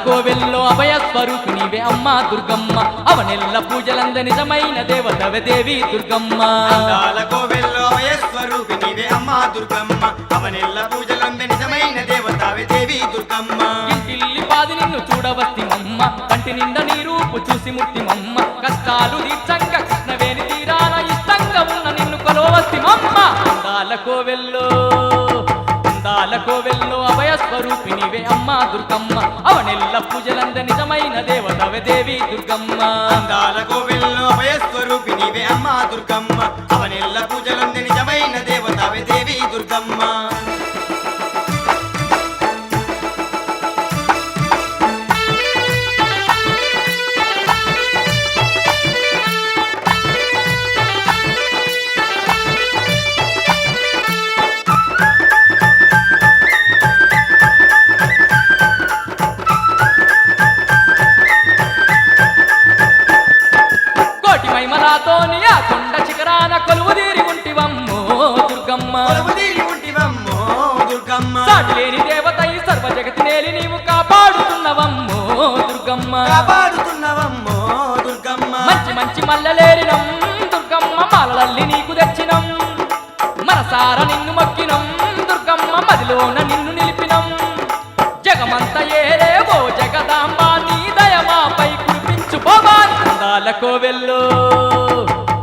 కోవెల్లో అభయ స్వరూపి నీవే అమ్మా దుర్గమ్మ అవనెల్ల పూజలంద నిజమైన దేవతవే దేవి దుర్గమ్మ అందాల కోవెల్లో అభయ స్వరూపి నీవే అమ్మా దుర్గమ్మ అవనెల్ల పూజలంద నిజమైన దేవతవే దేవి దుర్గమ్మ ఇంటిల్లి పాది నిన్ను చూడవస్తిమమ్మ కంటి నిండా నీ రూపు చూసి ముట్టిమమ్మ కష్టాలు తీర్చంగా కృష్ణవేణి తీరాన ఇష్టంగా ఉన్న నిన్ను కొలవస్తిమమ్మ అందాల కోవెల్లో అభయ స్వరూపి నీవే అమ్మా దుర్గమ్మ అవనెల్ల పూజలంద నిజమైన దేవతవే దేవి దుర్గమ్మ అందాల కోవెల్లో అభయ స్వరూపి నీవే అమ్మా దుర్గమ్మ అవనెల్ల పూజలంద నిజమైన దేవతవే దేవి దుర్గమ్మ మహిమలాతోని ఆ కొండ శిఖరాన కొలువు తీరి ఉంటివమ్మో దుర్గమ్మ సాటి లేని దేవత ఈ సర్వ జగతి నేలి నీవు కాపాడుతున్నవమ్మో దుర్గమ్మ మంచి మంచి మల్లలేరినం దుర్గమ్మ మాలలల్లి నీకు తెచ్చినం మనసార నిన్ను మొక్కినం దుర్గమ్మ మదిలోన నిన్ను నిలిపినం జగమంత ఏరేవో జగదాంబ నీ దయమాపై కురిపించు భవాన్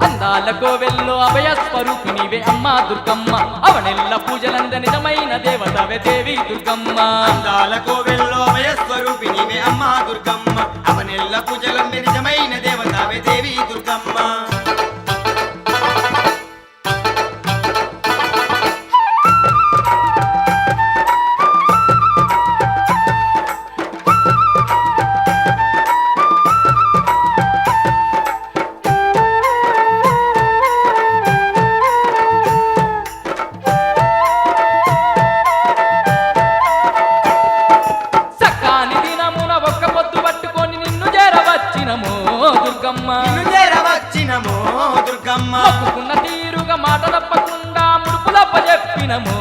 అందాల కోవెల్లో అభయ స్వరూపి నీవే అమ్మా దుర్గమ్మ అవనెల్ల పూజలంద నిజమైన దేవతవే దేవి దుర్గమ్మ అందాల కోవెల్లో అభయ స్వరూపి నీవే అమ్మా దుర్గమ్మ అవనెల్ల పూజలంద నిజమైన దేవతవే దేవి దుర్గమ్మ మొక్కుకున్న తీరుగా మాట తప్పకుండా ముడుపులప్ప చెప్పినమో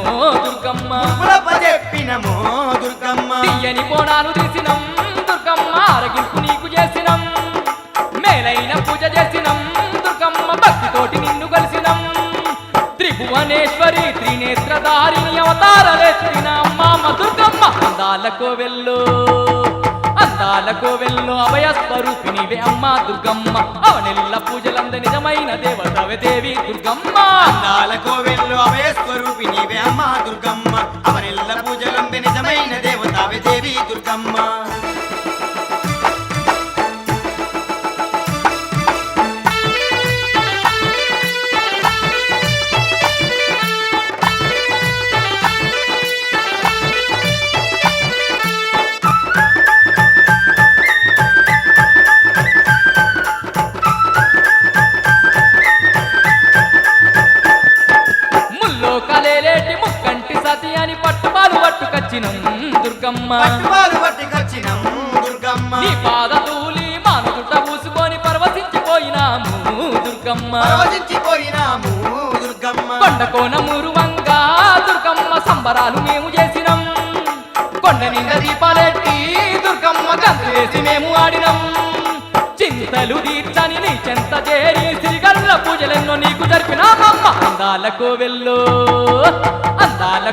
దుర్గమ్మ తీయని బోనాలు తీసినం దుర్గమ్మ ఆరగింపు నీకు చేసినం మేలైన పూజ చేసినం దుర్గమ్మ భక్తితోటి నిన్ను కలిసినం త్రిభువనేశ్వరి త్రినేత్రధారిణి అవతారలెత్తిన అమ్మ దుర్గమ్మ అందాల కోవెల్లో అభయ స్వరూపి నీవే అమ్మా దుర్గమ్మ అవనెల్ల పూజలంద నిజమైన దేవతవే దేవి దుర్గమ్మ అందాల కోవెల్లో అభయ స్వరూపి నీవే అమ్మా దుర్గమ్మ అవనెల్ల పూజలంద నిజమైన దేవతవే దేవి దుర్గమ్మ దుర్గమ్మ దుర్గమ్మ నీ పాదధూళి మానుదుట పూసుకొని పరవశించిపోయినాము దుర్గమ్మ కొండకోన మురువంగా దుర్గమ్మ సంబరాలు మేము చేసినాం కొండ నిండా దీపాలెట్టి దుర్గమ్మ గంతులు వేసి మేము ఆడినాం చింతలు తీర్చని నీ చెంత చేరి సిరిగల్ల పూజలెన్నో నీకు జరిపినామమ్మ అందాల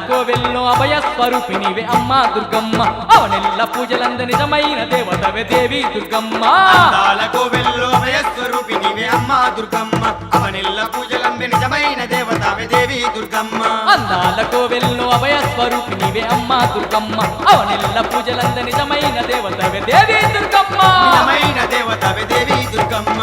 కోవెల్లో అభయ స్వరూపి నీవే అమ్మా దుర్గమ్మ అవనెల్ల పూజలంద నిజమైన దేవతవే దేవి దుర్గమ్మ అందాల కోవెల్లో అభయ స్వరూపి నీవే అమ్మా దుర్గమ్మ అవనెల్ల పూజలంద నిజమైన దేవతవే దేవి దుర్గమ్మ అందాల కోవెల్లో అభయ స్వరూపి నీవే అమ్మా దుర్గమ్మ అవనెల్ల పూజలంద నిజమైన దేవతవే దేవి దుర్గమ్మ నిజమైన దేవతవే దేవి దుర్గమ్మ